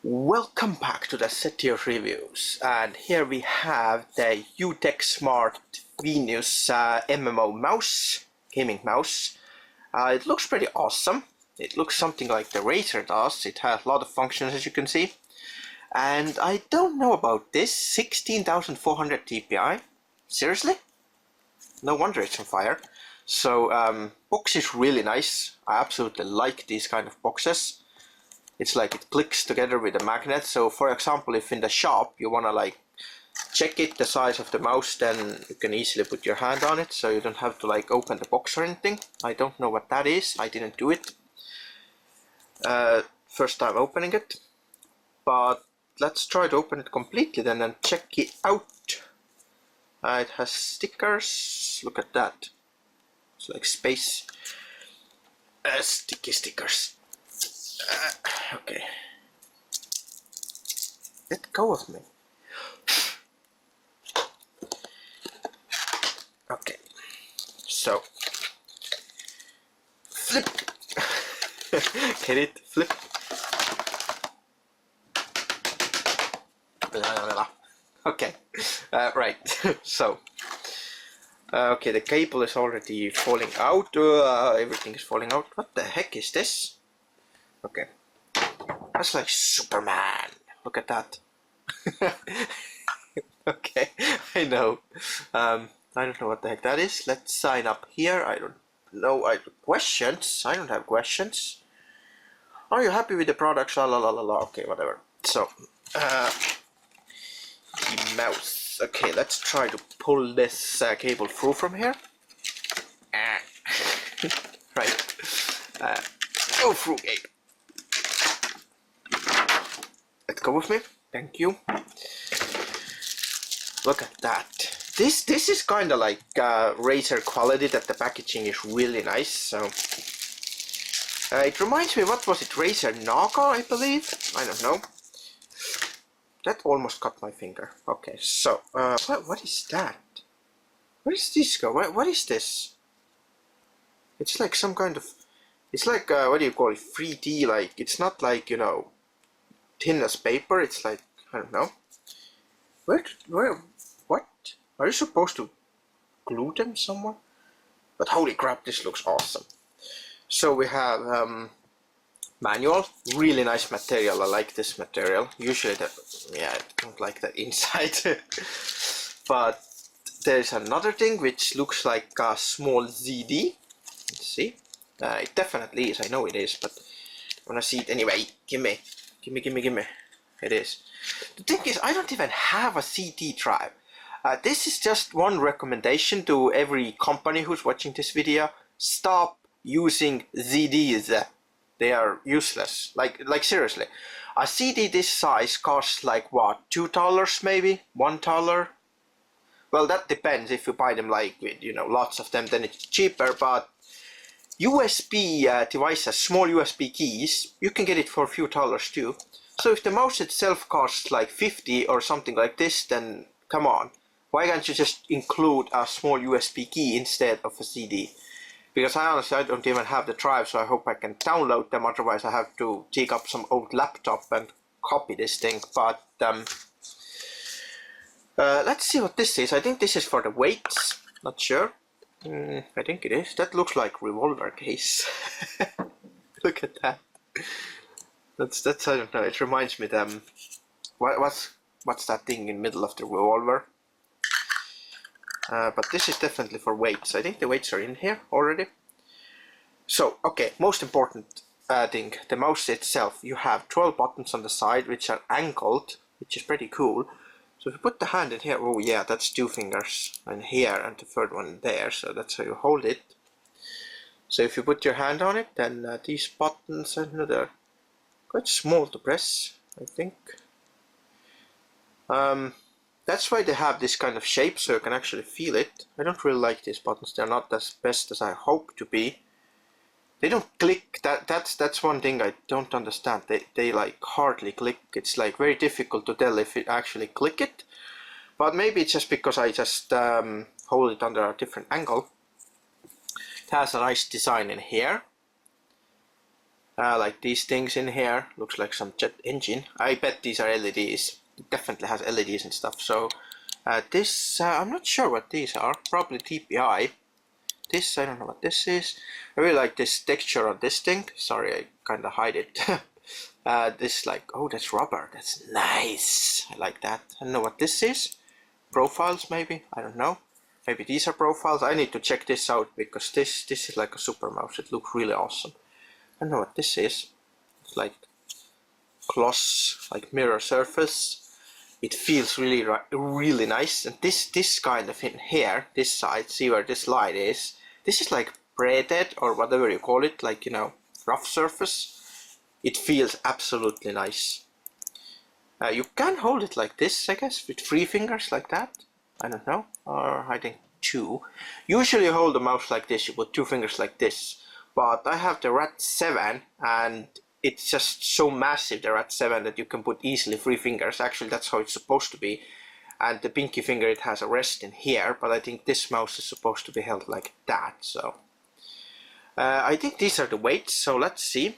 Welcome back to the Sethioz reviews, and here we have the UtechSmart Venus MMO mouse, gaming mouse. It looks pretty awesome. It looks something like the Razer does. It has a lot of functions, as you can see. And I don't know about this, 16,400 Dpi. Seriously? No wonder it's on fire. So, box is really nice. I absolutely like these kind of boxes. It's like it clicks together with a magnet. So for example, if in the shop you want to like check it, the size of the mouse, then you can easily put your hand on it, so you don't have to like open the box or anything. I don't know what that is. I didn't do it. First time opening it. But let's try to open it completely then and check it out. It has stickers. Look at that. It's like space. Sticky stickers. Okay. Let go of me. Okay. So. Flip. Get it? Flip. Okay. Right. So. Okay, the cable is already falling out. Everything is falling out. What the heck is this? Okay, that's like Superman. Look at that. Okay, I know. I don't know what the heck that is. Let's sign up here. I don't know. Questions? I don't have questions. Are you happy with the products? La la la la la. Okay, whatever. So, the mouse. Okay, let's try to pull this cable through from here. Right. Go through, Gabe. Let go with me. Thank you. Look at that. This is kind of like Razer quality, that the packaging is really nice. So it reminds me, what was it? Razer Naga, I believe. I don't know. That almost cut my finger. Okay, so what is that? Where does this go? What is this? It's like some kind of. It's like what do you call it? 3D. Like it's not like, you know, thin as paper. It's like, I don't know. Where, what? Are you supposed to glue them somewhere? But holy crap, this looks awesome. So we have manual, really nice material. I like this material. Usually I don't like the inside. But there's another thing which looks like a small ZD. Let's see. It definitely is, I know it is, but I wanna see it anyway. Gimme. It is. The thing is, I don't even have a CD drive. This is just one recommendation to every company who's watching this video. Stop using ZDs. They are useless. Like seriously. A CD this size costs like what? $2 maybe? $1? Well, that depends. If you buy them like with, you know, lots of them, then it's cheaper, but USB devices, small USB keys, you can get it for a few dollars too. So if the mouse itself costs like 50 or something like this, then come on. Why can't you just include a small USB key instead of a CD? Because I honestly, I don't even have the drive, so I hope I can download them. Otherwise I have to take up some old laptop and copy this thing. But let's see what this is. I think this is for the weights. Not sure. I think it is. That looks like revolver case. Look at that. That's I don't know. It reminds me what's that thing in the middle of the revolver? But this is definitely for weights. I think the weights are in here already. So okay, most important thing, the mouse itself. You have 12 buttons on the side which are angled, which is pretty cool. So if you put the hand in here, oh yeah, that's 2 fingers, and here, and the third one there, so that's how you hold it. So if you put your hand on it, then these buttons are another quite small to press, I think. That's why they have this kind of shape, so you can actually feel it. I don't really like these buttons. They're not as best as I hope to be. They don't click. That's one thing I don't understand. They like hardly click. It's like very difficult to tell if it actually click it. But maybe it's just because I just hold it under a different angle. It has a nice design in here. like these things in here. Looks like some jet engine. I bet these are LEDs. It definitely has LEDs and stuff. So this, I'm not sure what these are. Probably TPI. This, I don't know what this is. I really like this texture on this thing. Sorry, I kind of hide it. This, like, oh, that's rubber. That's nice. I like that. I don't know what this is. Profiles, maybe. I don't know. Maybe these are profiles. I need to check this out because this is like a super mouse. It looks really awesome. I don't know what this is. It's like gloss, like mirror surface. It feels really nice. And this kind of in here, this side, see where this line is. This is like braided or whatever you call it, like, you know, rough surface. It feels absolutely nice. You can hold it like this, I guess, with 3 fingers like that. I don't know, or I think 2. Usually you hold the mouse like this, you put 2 fingers like this. But I have the Rat 7 and it's just so massive, the Rat 7, that you can put easily 3 fingers. Actually, that's how it's supposed to be. And the pinky finger, it has a rest in here, but I think this mouse is supposed to be held like that. So I think these are the weights, so let's see.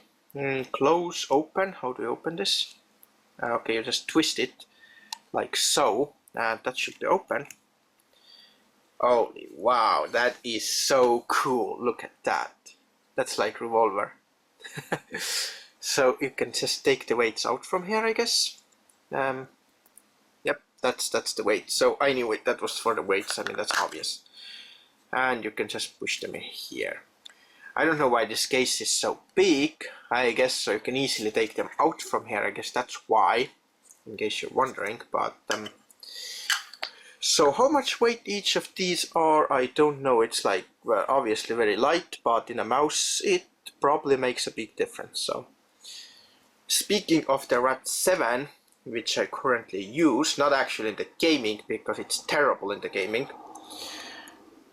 Close, open. How do you open this? Okay, you just twist it like so, and that should be open. Holy wow, that is so cool. Look at that. That's like revolver. So you can just take the weights out from here, I guess. Yep, that's the weight. So I knew it, that was for the weights. I mean, that's obvious. And you can just push them in here. I don't know why this case is so big. I guess so you can easily take them out from here. I guess that's why, in case you're wondering. But so how much weight each of these are, I don't know. It's like, well, obviously very light, but in a mouse it probably makes a big difference. So speaking of the Rat 7, which I currently use, not actually in the gaming because it's terrible in the gaming,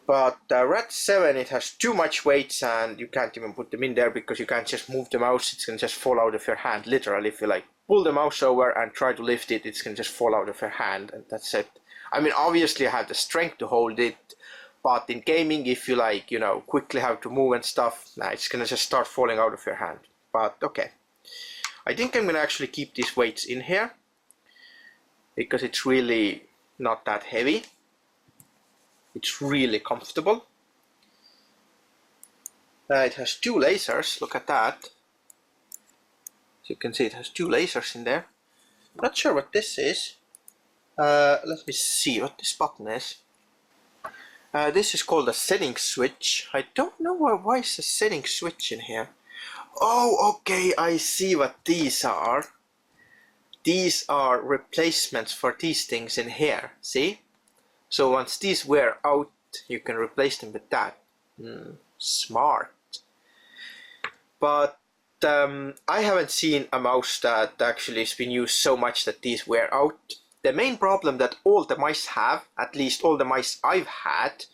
but the Rat 7, it has too much weights and you can't even put them in there because you can't just move the mouse. It's gonna just fall out of your hand. Literally, if you like pull the mouse over and try to lift it, it's gonna just fall out of your hand, and that's it. I mean, obviously you have the strength to hold it, but in gaming, if you like, you know, quickly have to move and stuff, nah, it's gonna just start falling out of your hand. But okay, I think I'm gonna actually keep these weights in here because it's really not that heavy. It's really comfortable. It has 2 lasers, look at that. As you can see, it has 2 lasers in there. Not sure what this is. Let me see what this button is. This is called a settings switch. I don't know why is a settings switch in here. Oh, okay, I see what these are. These are replacements for these things in here, see? So once these wear out, you can replace them with that. Smart. But I haven't seen a mouse that actually has been used so much that these wear out. The main problem that all the mice have, at least all the mice I've had,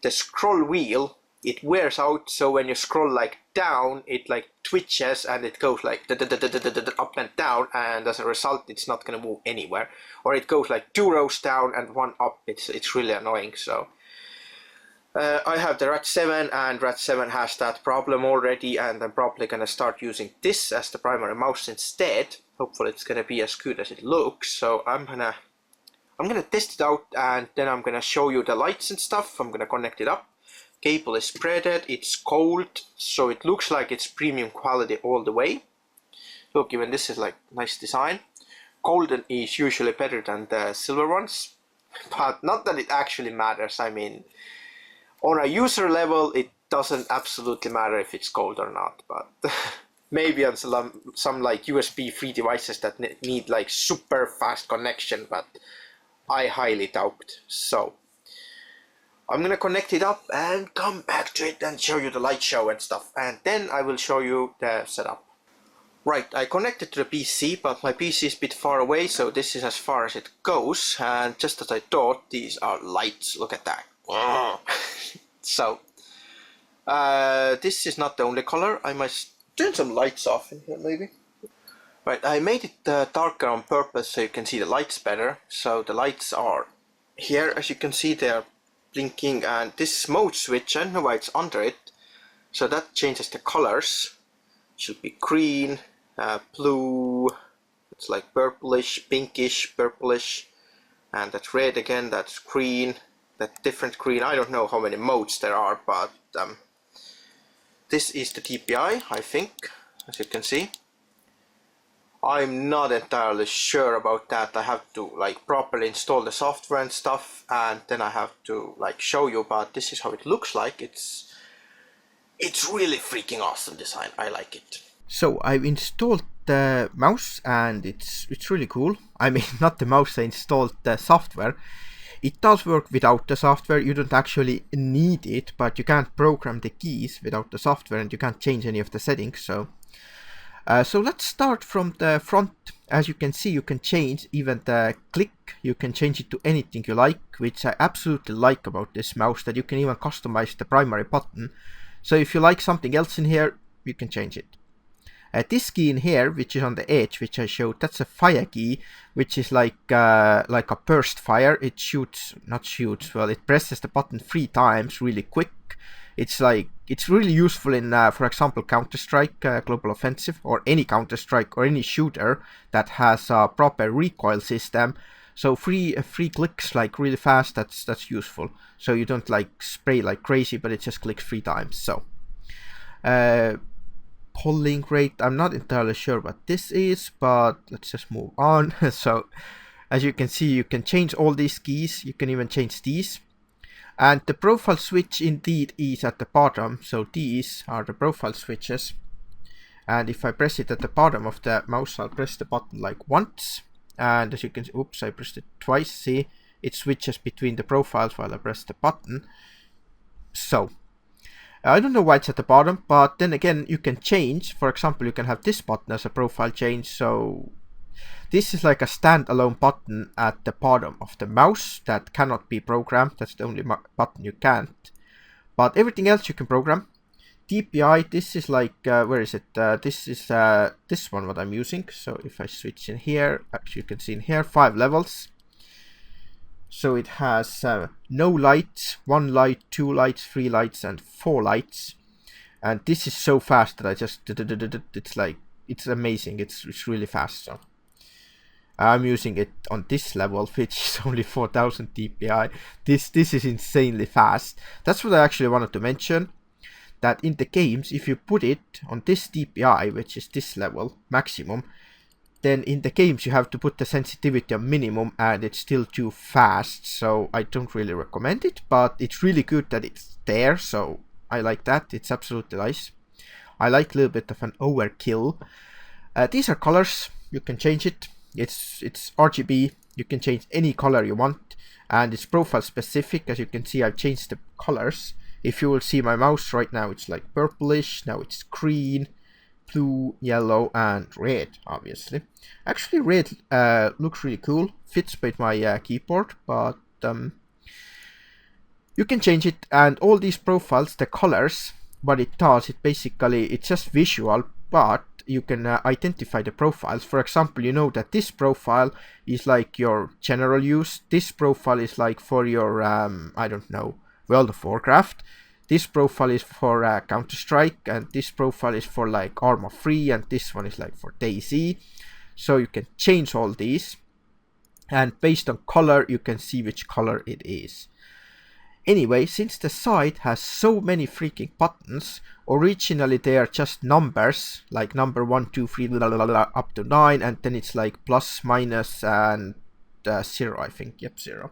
the scroll wheel, it wears out, so when you scroll like down, it like twitches and it goes like up and down, and as a result it's not gonna move anywhere. Or it goes like 2 rows down and 1 up. It's really annoying. So I have the Rat 7 and Rat 7 has that problem already, and I'm probably gonna start using this as the primary mouse instead. Hopefully it's gonna be as good as it looks. So I'm gonna test it out, and then I'm gonna show you the lights and stuff. I'm gonna connect it up. Cable is threaded, it's cold, so it looks like it's premium quality all the way. Look, even this is like nice design. Golden is usually better than the silver ones, but not that it actually matters. I mean, on a user level, it doesn't absolutely matter if it's gold or not, but maybe on some like USB 3 devices that need like super fast connection, but I highly doubt. So I'm gonna connect it up and come back to it and show you the light show and stuff, and then I will show you the setup. Right, I connected to the PC, but my PC is a bit far away, so this is as far as it goes, and just as I thought, these are lights. Look at that. So this is not the only color. I must turn some lights off in here maybe. Right, I made it darker on purpose so you can see the lights better. So the lights are here, as you can see, they are blinking, and this mode switch, I don't know why it's under it, so that changes the colors. should be green, blue, it's like purplish, pinkish, purplish, and that's red again, that's green, that different green. I don't know how many modes there are, but this is the DPI, I think, as you can see. I'm not entirely sure about that. I have to like properly install the software and stuff, and then I have to like show you, but this is how it looks like. It's really freaking awesome design. I like it. So I've installed the mouse and it's really cool. I mean, not the mouse, I installed the software. It does work without the software. You don't actually need it, but you can't program the keys without the software and you can't change any of the settings. So let's start from the front. As you can see, you can change even the click. You can change it to anything you like, which I absolutely like about this mouse, that you can even customize the primary button. So if you like something else in here, you can change it. This key in here, which is on the edge, which I showed, that's a fire key, which is like a burst fire. It well, it presses the button 3 times really quick. It's really useful in, for example, Counter-Strike Global Offensive, or any Counter-Strike or any shooter that has a proper recoil system. So three clicks like really fast, that's useful. So you don't like spray like crazy, but it just clicks 3 times. So polling rate, I'm not entirely sure what this is, but let's just move on. So as you can see, you can change all these keys. You can even change these. And the profile switch indeed is at the bottom. So these are the profile switches. And if I press it at the bottom of the mouse, I'll press the button like once. And as you can see, oops, I pressed it twice. See, it switches between the profiles while I press the button. So I don't know why it's at the bottom, but then again, you can change. For example, you can have this button as a profile change. So this is like a standalone button at the bottom of the mouse that cannot be programmed. That's the only button you can't. But everything else you can program. DPI, this is like, where is it? This is this one what I'm using. So if I switch in here, actually you can see in here 5 levels. So it has no lights, 1 light, 2 lights, 3 lights, and 4 lights. And this is so fast that I just, it's like, it's amazing. It's really fast. So I'm using it on this level, which is only 4000 DPI. This is insanely fast. That's what I actually wanted to mention. That in the games, if you put it on this DPI, which is this level, maximum, then in the games you have to put the sensitivity on minimum and it's still too fast. So I don't really recommend it, but it's really good that it's there. So I like that. It's absolutely nice. I like a little bit of an overkill. These are colors. You can change it. It's RGB. You can change any color you want, and it's profile specific. As you can see, I've changed the colors. If you will see my mouse right now, it's like purplish. Now it's green, blue, yellow, and red, obviously. Actually, red looks really cool. Fits with my keyboard, but you can change it. And all these profiles, the colors, what it does, it's just visual, but you can identify the profiles. For example, you know that this profile is like your general use. This profile is like for your, I don't know, World of Warcraft. This profile is for Counter-Strike, and this profile is for like Arma 3, and this one is like for DayZ. So you can change all these, and based on color, you can see which color it is. Anyway, since the site has so many freaking buttons, originally they are just numbers, like number 1, 2, 3, blah, blah, blah, up to 9, and then it's like plus, minus, and 0, I think. Yep, 0.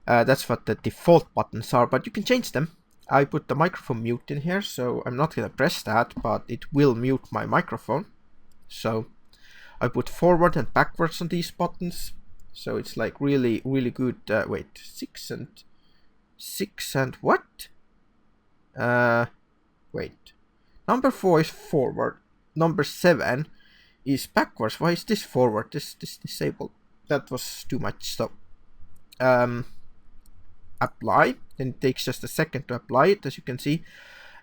That's what the default buttons are, but you can change them. I put the microphone mute in here, so I'm not going to press that, but it will mute my microphone. So I put forward and backwards on these buttons. So it's like really, really good. Wait, 6 and what? Wait. Number 4 is forward. Number 7 is backwards. Why is this forward? This disabled. That was too much. So apply. Then it takes just a second to apply it. As you can see,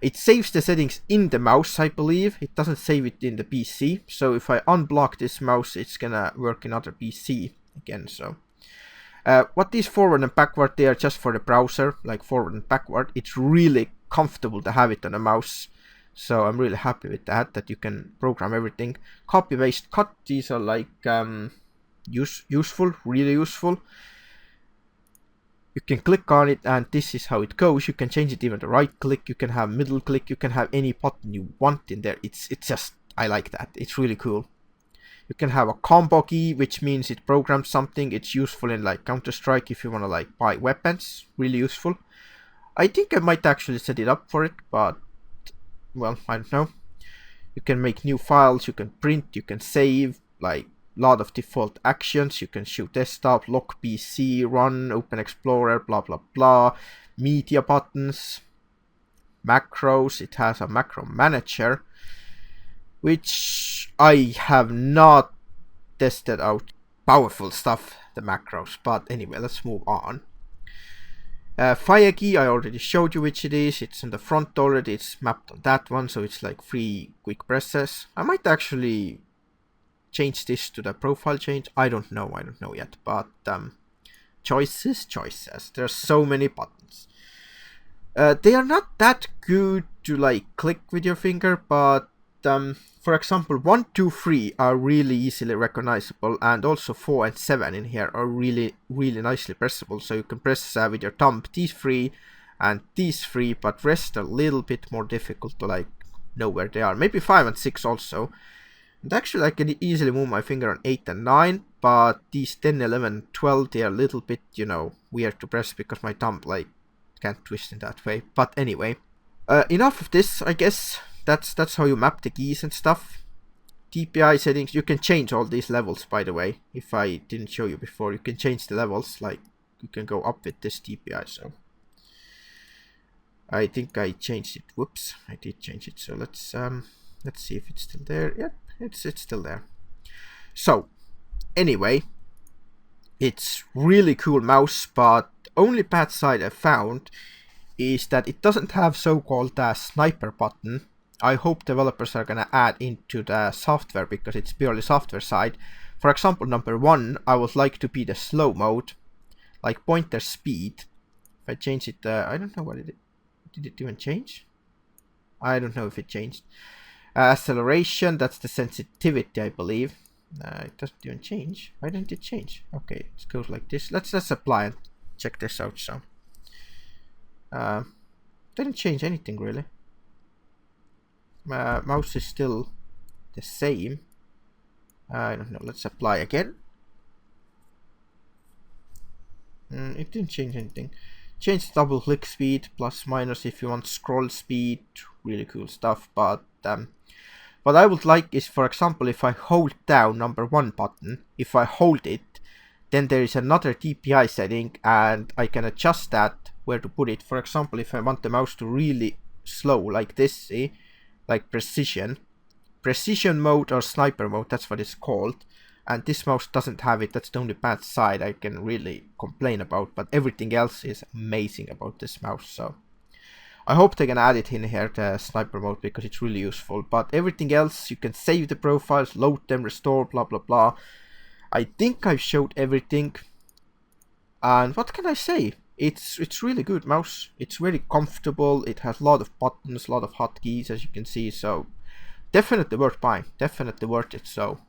it saves the settings in the mouse, I believe. It doesn't save it in the PC. So if I unblock this mouse, it's gonna work in other PC again. So what is forward and backward, they are just for the browser, like forward and backward. It's really comfortable to have it on a mouse. So I'm really happy with that you can program everything. Copy, paste, cut, these are like useful, really useful. You can click on it and this is how it goes. You can change it even to right click, you can have middle click, you can have any button you want in there. It's just, I like that. It's really cool. You can have a combo key, which means it programs something. It's useful in like Counter-Strike if you want to like buy weapons. Really useful. I think I might actually set it up for it, but well, I don't know. You can make new files, you can print, you can save, like a lot of default actions. You can shoot desktop, lock PC, run, open Explorer, blah blah blah. Media buttons, macros. It has a macro manager, which I have not tested out. Powerful stuff, the macros. But anyway, let's move on. Fire key, I already showed you which it is. It's in the front already. It's mapped on that one, so it's like 3 quick presses. I might actually change this to the profile change. I don't know yet. But choices. There's so many buttons. They are not that good to like click with your finger, but for example 1, 2, 3 are really easily recognizable, and also 4 and 7 in here are really nicely pressable, so you can press with your thumb these 3 and these 3, but rest are a little bit more difficult to like know where they are. Maybe 5 and 6 also. And actually I can easily move my finger on 8 and 9, but these 10, 11, 12, they are a little bit, you know, weird to press because my thumb like can't twist in that way. But anyway, enough of this, I guess. That's how you map the keys and stuff. Dpi settings, you can change all these levels, by the way. If I didn't show you before, you can change the levels, like you can go up with this Dpi. So I think I changed it. Whoops, I did change it. So let's see if it's still there. Yep, it's still there. So anyway, it's really cool mouse, but only bad side I found is that it doesn't have so-called sniper button. I hope developers are gonna add into the software because it's purely software side. For example, number 1, I would like to be the slow mode, like pointer speed. If I change it, I don't know what it did it even change? I don't know if it changed. Acceleration, that's the sensitivity, I believe. It doesn't even change. Why didn't it change? Okay, it goes like this. Let's apply and check this out. So didn't change anything really. Mouse is still the same. I don't know. Let's apply again. It didn't change anything. Change double click speed, plus minus if you want scroll speed. Really cool stuff. But what I would like is, for example, if I hold down number 1 button, if I hold it, then there is another Dpi setting and I can adjust that where to put it. For example, if I want the mouse to really slow like this, see, like precision mode or sniper mode, that's what it's called, and this mouse doesn't have it. That's the only bad side I can really complain about, but everything else is amazing about this mouse. So I hope they can add it in here, the sniper mode, because it's really useful. But everything else, you can save the profiles, load them, restore, blah blah blah. I think I've showed everything, and what can I say? It's really good mouse. It's very comfortable. It has a lot of buttons, a lot of hotkeys, as you can see. So definitely worth buying. Definitely worth it. So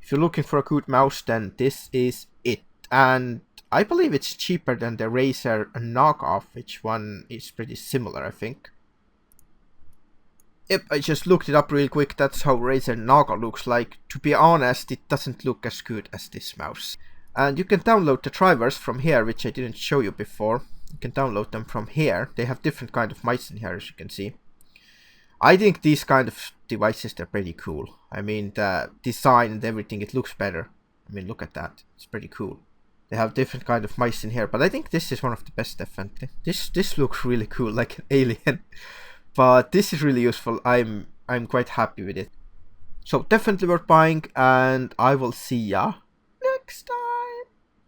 if you're looking for a good mouse, then this is it. And I believe it's cheaper than the Razer knockoff, which one is pretty similar, I think. Yep, I just looked it up real quick. That's how Razer knockoff looks like. To be honest, it doesn't look as good as this mouse. And you can download the drivers from here, which I didn't show you before. You can download them from here. They have different kind of mice in here, as you can see. I think these kind of devices, they're pretty cool. I mean, the design and everything, it looks better. I mean, look at that. It's pretty cool. They have different kind of mice in here, but I think this is one of the best, definitely. This looks really cool, like an alien. But this is really useful. I'm quite happy with it. So definitely worth buying, and I will see ya next time.